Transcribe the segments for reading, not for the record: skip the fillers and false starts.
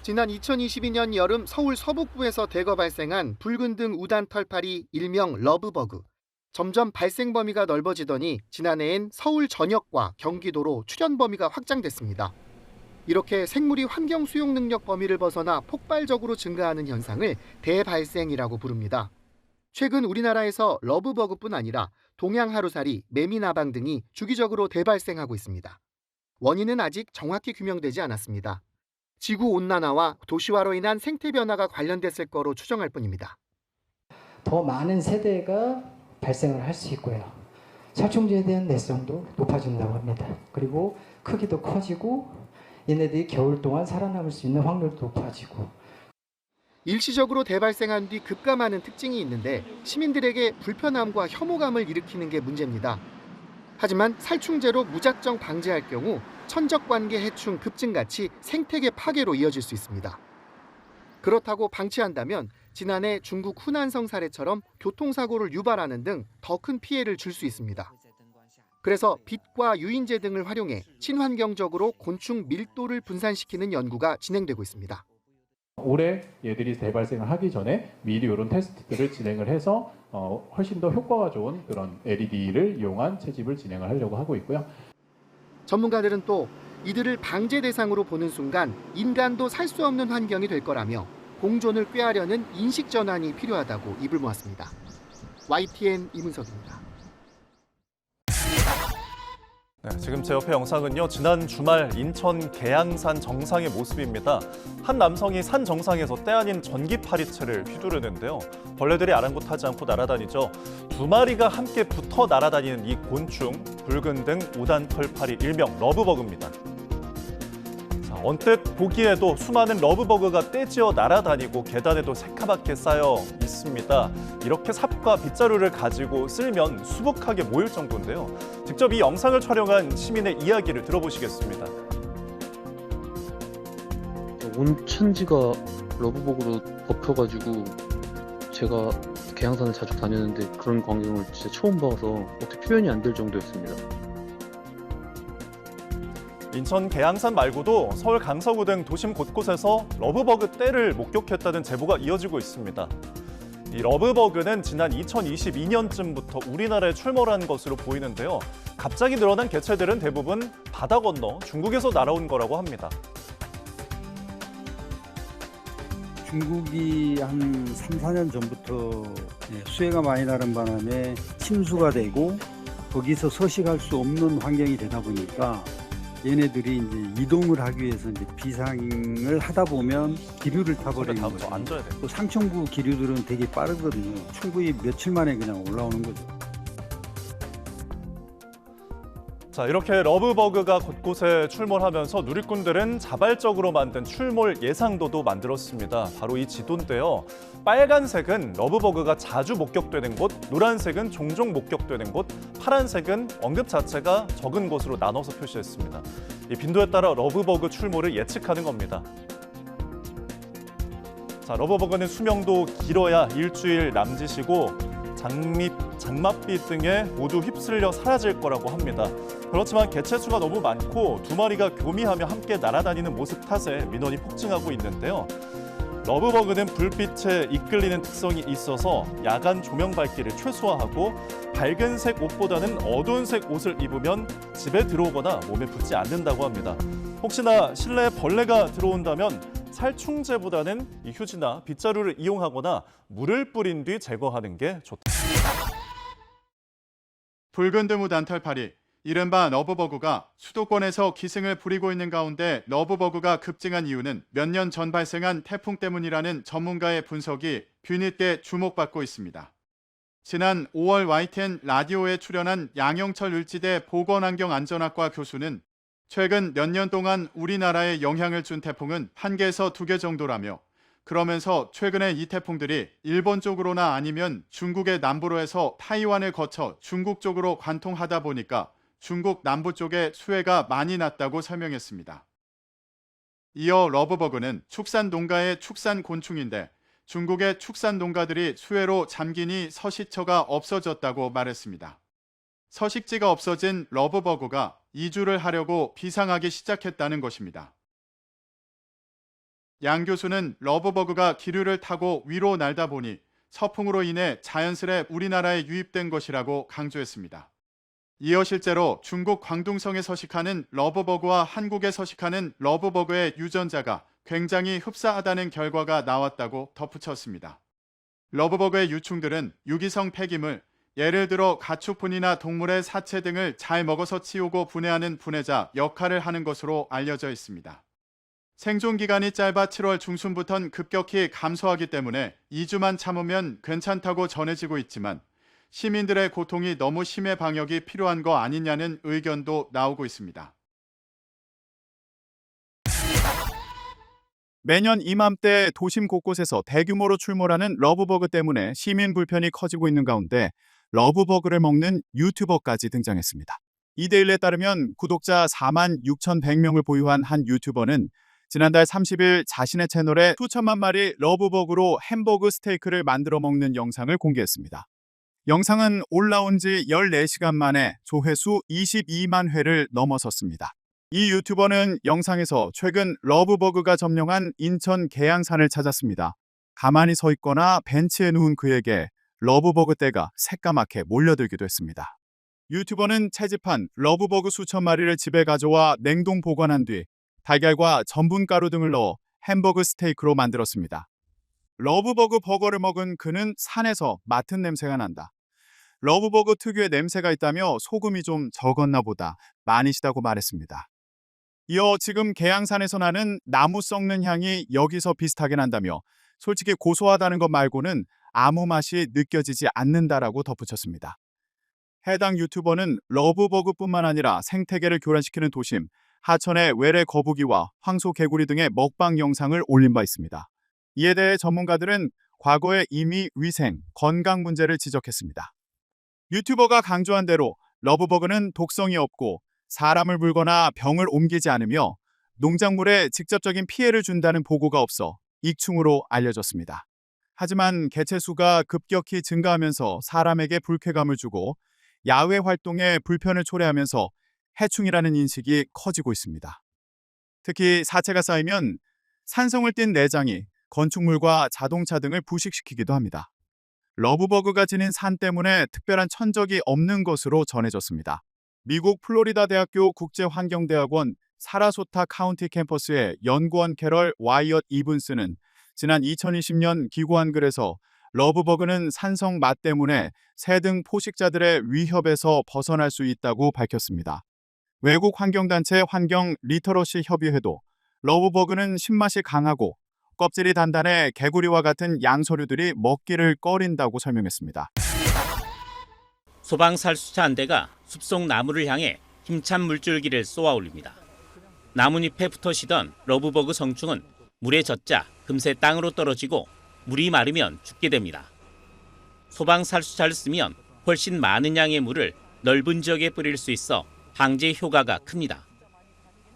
지난 2022년 여름 서울 서북부에서 대거 발생한 붉은 등 우단 털파리 일명 러브버그. 점점 발생 범위가 넓어지더니 지난해엔 서울 전역과 경기도로 출현 범위가 확장됐습니다. 이렇게 생물이 환경 수용 능력 범위를 벗어나 폭발적으로 증가하는 현상을 대발생이라고 부릅니다. 최근 우리나라에서 러브버그뿐 아니라 동양 하루살이, 매미나방 등이 주기적으로 대발생하고 있습니다. 원인은 아직 정확히 규명되지 않았습니다. 지구온난화와 도시화로 인한 생태 변화가 관련됐을 거로 추정할 뿐입니다. 더 많은 세대가 발생을 할 수 있고요. 살충제에 대한 내성도 높아진다고 합니다. 그리고 크기도 커지고 얘네들이 겨울 동안 살아남을 수 있는 확률도 높아지고. 일시적으로 대발생한 뒤 급감하는 특징이 있는데 시민들에게 불편함과 혐오감을 일으키는 게 문제입니다. 하지만 살충제로 무작정 방제할 경우 천적관계 해충 급증같이 생태계 파괴로 이어질 수 있습니다. 그렇다고 방치한다면 지난해 중국 후난성 사례처럼 교통사고를 유발하는 등 더 큰 피해를 줄 수 있습니다. 그래서 빛과 유인제 등을 활용해 친환경적으로 곤충 밀도를 분산시키는 연구가 진행되고 있습니다. 올해 얘들이 대발생을 하기 전에 미리 이런 테스트들을 진행을 해서 훨씬 더 효과가 좋은 그런 LED를 이용한 채집을 진행을 하려고 하고 있고요. 전문가들은 또 이들을 방제 대상으로 보는 순간 인간도 살 수 없는 환경이 될 거라며 공존을 꾀하려는 인식 전환이 필요하다고 입을 모았습니다. YTN 이문석입니다. 네, 지금 제 옆에 영상은요, 지난 주말 인천 계양산 정상의 모습입니다. 한 남성이 산 정상에서 때 아닌 전기 파리채를 휘두르는데요. 벌레들이 아랑곳하지 않고 날아다니죠. 두 마리가 함께 붙어 날아다니는 이 곤충, 붉은 등 우단 털파리 일명 러브버그입니다. 자, 언뜻 보기에도 수많은 러브버그가 떼지어 날아다니고 계단에도 새카맣게 쌓여 있습니다. 이렇게 삽과 빗자루를 가지고 쓸면 수북하게 모일 정도인데요. 직접 이 영상을 촬영한 시민의 이야기를 들어보시겠습니다. 온 천지가 러브버그로 덮여가지고 제가 계양산을 자주 다녔는데 그런 광경을 진짜 처음 봐서 어떻게 표현이 안 될 정도였습니다. 인천 계양산 말고도 서울 강서구 등 도심 곳곳에서 러브버그 떼를 목격했다는 제보가 이어지고 있습니다. 이 러브버그는 지난 2022년쯤부터 우리나라에 출몰한 것으로 보이는데요. 갑자기 늘어난 개체들은 대부분 바다 건너 중국에서 날아온 거라고 합니다. 중국이 한 3, 4년 전부터 수해가 많이 나는 바람에 침수가 되고 거기서 서식할 수 없는 환경이 되다 보니까 얘네들이 이제 이동을 하기 위해서 이제 비상을 하다 보면 기류를 타버리는 거죠. 앉아야 돼요. 또 상층부 기류들은 되게 빠르거든요. 충분히 며칠 만에 그냥 올라오는 거죠. 자, 이렇게 러브버그가 곳곳에 출몰하면서 누리꾼들은 자발적으로 만든 출몰 예상도도 만들었습니다. 바로 이 지도인데요. 빨간색은 러브버그가 자주 목격되는 곳, 노란색은 종종 목격되는 곳, 파란색은 언급 자체가 적은 곳으로 나눠서 표시했습니다. 이 빈도에 따라 러브버그 출몰을 예측하는 겁니다. 자, 러브버그는 수명도 길어야 일주일 남짓이고 장밋, 장맛비 등에 모두 휩쓸려 사라질 거라고 합니다. 그렇지만 개체 수가 너무 많고 두 마리가 교미하며 함께 날아다니는 모습 탓에 민원이 폭증하고 있는데요. 러브버그는 불빛에 이끌리는 특성이 있어서 야간 조명 밝기를 최소화하고 밝은색 옷보다는 어두운색 옷을 입으면 집에 들어오거나 몸에 붙지 않는다고 합니다. 혹시나 실내에 벌레가 들어온다면 살충제보다는 이 휴지나 빗자루를 이용하거나 물을 뿌린 뒤 제거하는 게 좋다. 붉은 등 우단 털파리, 이른바 러브버그가 수도권에서 기승을 부리고 있는 가운데 러브버그가 급증한 이유는 몇 년 전 발생한 태풍 때문이라는 전문가의 분석이 뒤늦게 주목받고 있습니다. 지난 5월 YTN 라디오에 출연한 양영철 을지대 보건환경안전학과 교수는 최근 몇 년 동안 우리나라에 영향을 준 태풍은 1개에서 2개 정도라며, 그러면서 최근에 이 태풍들이 일본 쪽으로나 아니면 중국의 남부로 해서 타이완을 거쳐 중국 쪽으로 관통하다 보니까 중국 남부 쪽에 수해가 많이 났다고 설명했습니다. 이어 러브버그는 축산 농가의 축산 곤충인데 중국의 축산 농가들이 수해로 잠기니 서식처가 없어졌다고 말했습니다. 서식지가 없어진 러브버그가 이주를 하려고 비상하기 시작했다는 것입니다. 양 교수는 러브버그가 기류를 타고 위로 날다 보니 서풍으로 인해 자연스레 우리나라에 유입된 것이라고 강조했습니다. 이어 실제로 중국 광둥성에 서식하는 러브버그와 한국에 서식하는 러브버그의 유전자가 굉장히 흡사하다는 결과가 나왔다고 덧붙였습니다. 러브버그의 유충들은 유기성 폐기물, 예를 들어 가축분이나 동물의 사체 등을 잘 먹어서 치우고 분해하는 분해자 역할을 하는 것으로 알려져 있습니다. 생존 기간이 짧아 7월 중순부터는 급격히 감소하기 때문에 2주만 참으면 괜찮다고 전해지고 있지만 시민들의 고통이 너무 심해 방역이 필요한 거 아니냐는 의견도 나오고 있습니다. 매년 이맘때 도심 곳곳에서 대규모로 출몰하는 러브버그 때문에 시민 불편이 커지고 있는 가운데 러브버그를 먹는 유튜버까지 등장했습니다. 이데일리에 따르면 구독자 46,100명을 보유한 한 유튜버는 지난달 30일 자신의 채널에 수천만 마리 러브버그로 햄버거 스테이크를 만들어 먹는 영상을 공개했습니다. 영상은 올라온 지 14시간 만에 조회수 22만 회를 넘어섰습니다. 이 유튜버는 영상에서 최근 러브버그가 점령한 인천 계양산을 찾았습니다. 가만히 서 있거나 벤치에 누운 그에게 러브버그 떼가 새까맣게 몰려들기도 했습니다. 유튜버는 채집한 러브버그 수천 마리를 집에 가져와 냉동 보관한 뒤 달걀과 전분가루 등을 넣어 햄버거 스테이크로 만들었습니다. 러브버그 버거를 먹은 그는 산에서 맡은 냄새가 난다. 러브버그 특유의 냄새가 있다며 소금이 좀 적었나 보다 많이 시다고 말했습니다. 이어 지금 계양산에서 나는 나무 썩는 향이 여기서 비슷하게 난다며 솔직히 고소하다는 것 말고는 아무 맛이 느껴지지 않는다라고 덧붙였습니다. 해당 유튜버는 러브버그뿐만 아니라 생태계를 교란시키는 도심, 하천의 외래 거북이와 황소 개구리 등의 먹방 영상을 올린 바 있습니다. 이에 대해 전문가들은 과거에 이미 위생, 건강 문제를 지적했습니다. 유튜버가 강조한 대로 러브버그는 독성이 없고 사람을 물거나 병을 옮기지 않으며 농작물에 직접적인 피해를 준다는 보고가 없어 익충으로 알려졌습니다. 하지만 개체 수가 급격히 증가하면서 사람에게 불쾌감을 주고 야외 활동에 불편을 초래하면서 해충이라는 인식이 커지고 있습니다. 특히 사체가 쌓이면 산성을 띤 내장이 건축물과 자동차 등을 부식시키기도 합니다. 러브버그가 지닌 산 때문에 특별한 천적이 없는 것으로 전해졌습니다. 미국 플로리다 대학교 국제환경대학원 사라소타 카운티 캠퍼스의 연구원 캐럴 와이엇 이븐스는 지난 2020년 기고한 글에서 러브버그는 산성 맛 때문에 새 등 포식자들의 위협에서 벗어날 수 있다고 밝혔습니다. 외국 환경단체 환경 리터러시 협의회도 러브버그는 신맛이 강하고 껍질이 단단해 개구리와 같은 양서류들이 먹기를 꺼린다고 설명했습니다. 소방살수차 한 대가 숲속 나무를 향해 힘찬 물줄기를 쏘아 올립니다. 나뭇잎에 붙어 쉬던 러브버그 성충은 물에 젖자 금세 땅으로 떨어지고 물이 마르면 죽게 됩니다. 소방살수차를 쓰면 훨씬 많은 양의 물을 넓은 지역에 뿌릴 수 있어 방제 효과가 큽니다.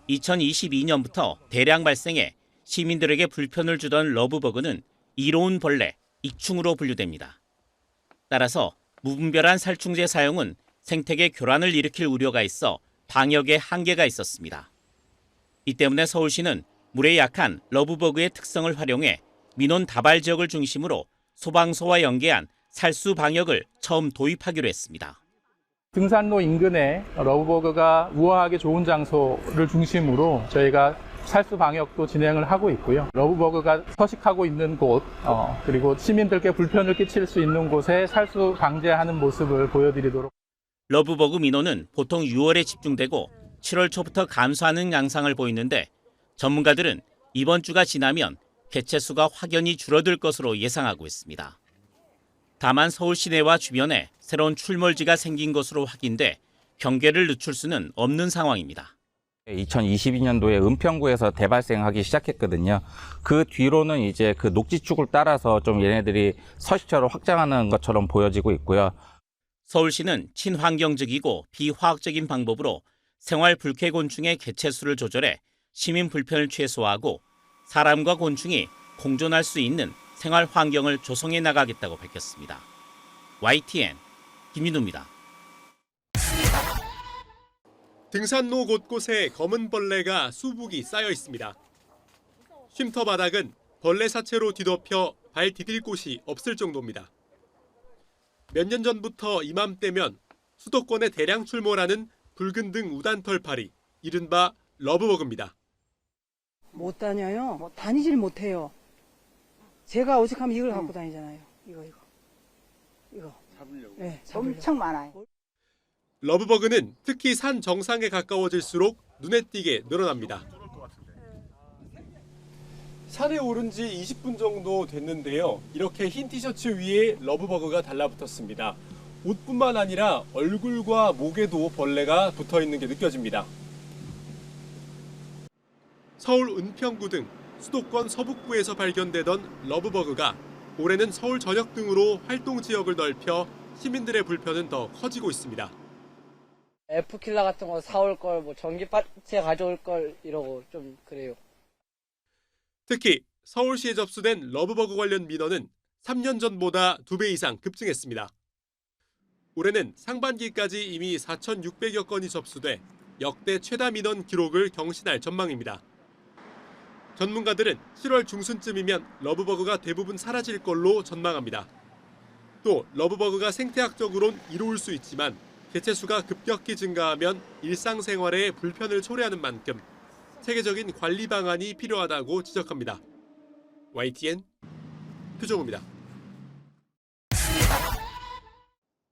2022년부터 대량 발생해 시민들에게 불편을 주던 러브버그는 이로운 벌레, 익충으로 분류됩니다. 따라서 무분별한 살충제 사용은 생태계 교란을 일으킬 우려가 있어 방역에 한계가 있었습니다. 이 때문에 서울시는 물에 약한 러브버그의 특성을 활용해 민원 다발 지역을 중심으로 소방서와 연계한 살수 방역을 처음 도입하기로 했습니다. 등산로 인근에 러브버그가 우아하게 좋은 장소를 중심으로 저희가 살수 방역도 진행을 하고 있고요. 러브버그가 서식하고 있는 곳, 그리고 시민들께 불편을 끼칠 수 있는 곳에 살수 방제하는 모습을 보여드리도록. 러브버그 민원은 보통 6월에 집중되고 7월 초부터 감소하는 양상을 보이는데 전문가들은 이번 주가 지나면 개체 수가 확연히 줄어들 것으로 예상하고 있습니다. 다만 서울 시내와 주변에 새로운 출몰지가 생긴 것으로 확인돼 경계를 늦출 수는 없는 상황입니다. 2022년도에 은평구에서 대발생하기 시작했거든요. 그 뒤로는 이제 그 녹지축을 따라서 좀 얘네들이 서식처를 확장하는 것처럼 보여지고 있고요. 서울시는 친환경적이고 비화학적인 방법으로 생활 불쾌곤충의 개체 수를 조절해 시민 불편을 최소화하고 사람과 곤충이 공존할 수 있는 생활 환경을 조성해 나가겠다고 밝혔습니다. YTN 김민우입니다. 등산로 곳곳에 검은 벌레가 수북이 쌓여 있습니다. 쉼터 바닥은 벌레 사체로 뒤덮여 발 디딜 곳이 없을 정도입니다. 몇 년 전부터 이맘때면 수도권에 대량 출몰하는 붉은 등 우단 털파리, 이른바 러브버그입니다. 못 다녀요. 다니질 못해요. 제가 오직하면 이걸 갖고 다니잖아요. 이거. 잡으려고? 네, 엄청 많아요. 러브버그는 특히 산 정상에 가까워질수록 눈에 띄게 늘어납니다. 산에 오른 지 20분 정도 됐는데요. 이렇게 흰 티셔츠 위에 러브버그가 달라붙었습니다. 옷뿐만 아니라 얼굴과 목에도 벌레가 붙어있는 게 느껴집니다. 서울 은평구 등 수도권 서북부에서 발견되던 러브버그가 올해는 서울 전역 등으로 활동 지역을 넓혀 시민들의 불편은 더 커지고 있습니다. F킬러 같은 거 사올 걸, 뭐 전기파츠 가져올 걸 이러고 좀 그래요. 특히 서울시에 접수된 러브버그 관련 민원은 3년 전보다 2배 이상 급증했습니다. 올해는 상반기까지 이미 4,600여 건이 접수돼 역대 최다 민원 기록을 경신할 전망입니다. 전문가들은 7월 중순쯤이면 러브버그가 대부분 사라질 걸로 전망합니다. 또 러브버그가 생태학적으론 이로울 수 있지만 개체수가 급격히 증가하면 일상생활에 불편을 초래하는 만큼 체계적인 관리 방안이 필요하다고 지적합니다. YTN 표정우입니다.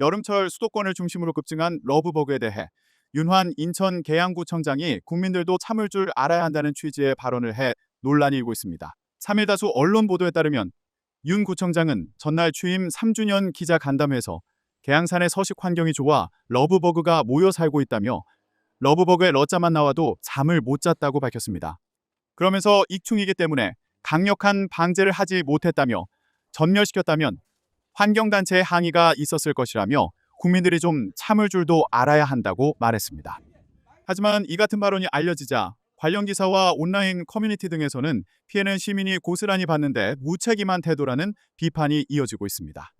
여름철 수도권을 중심으로 급증한 러브버그에 대해 윤환 인천 계양구청장이 국민들도 참을 줄 알아야 한다는 취지의 발언을 해 논란이 일고 있습니다. 3일 다수 언론 보도에 따르면 윤 구청장은 전날 취임 3주년 기자 간담회에서 계양산의 서식 환경이 좋아 러브버그가 모여 살고 있다며 러브버그의 러자만 나와도 잠을 못 잤다고 밝혔습니다. 그러면서 익충이기 때문에 강력한 방제를 하지 못했다며 전멸시켰다면 환경단체의 항의가 있었을 것이라며 국민들이 좀 참을 줄도 알아야 한다고 말했습니다. 하지만 이 같은 발언이 알려지자 관련 기사와 온라인 커뮤니티 등에서는 피해는 시민이 고스란히 받는데 무책임한 태도라는 비판이 이어지고 있습니다.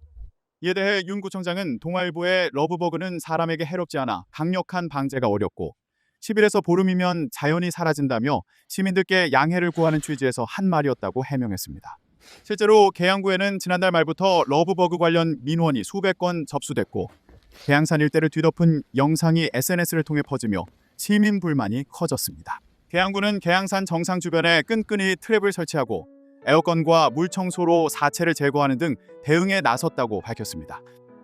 이에 대해 윤 구청장은 동아일보에 러브버그는 사람에게 해롭지 않아 강력한 방제가 어렵고 10일에서 보름이면 자연히 사라진다며 시민들께 양해를 구하는 취지에서 한 말이었다고 해명했습니다. 실제로 계양구에는 지난달 말부터 러브버그 관련 민원이 수백 건 접수됐고 계양산 일대를 뒤덮은 영상이 SNS를 통해 퍼지며 시민 불만이 커졌습니다. 계양구는 계양산 정상 주변에 끈끈이 트랩을 설치하고 에어건과 물청소로 사체를 제거하는 등 대응에 나섰다고 밝혔습니다.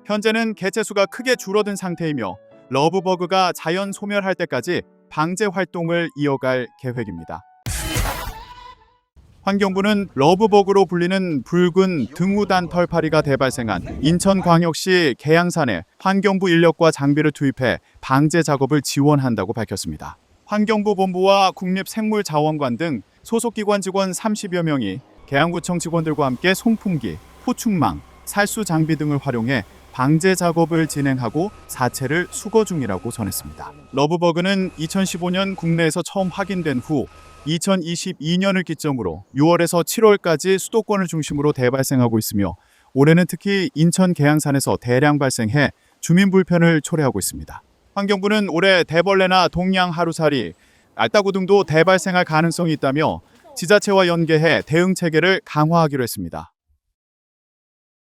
현재는 개체수가 크게 줄어든 상태이며 러브버그가 자연 소멸할 때까지 방제 활동을 이어갈 계획입니다. 환경부는 러브버그로 불리는 붉은 등우단 털파리가 대발생한 인천광역시 계양산에 환경부 인력과 장비를 투입해 방제 작업을 지원한다고 밝혔습니다. 환경부 본부와 국립생물자원관 등 소속기관 직원 30여 명이 계양구청 직원들과 함께 송풍기, 포충망, 살수 장비 등을 활용해 방제 작업을 진행하고 사체를 수거 중이라고 전했습니다. 러브버그는 2015년 국내에서 처음 확인된 후 2022년을 기점으로 6월에서 7월까지 수도권을 중심으로 대발생하고 있으며 올해는 특히 인천 계양산에서 대량 발생해 주민 불편을 초래하고 있습니다. 환경부는 올해 대벌레나 동양 하루살이, 알따구 등도 대발생할 가능성이 있다며 지자체와 연계해 대응 체계를 강화하기로 했습니다.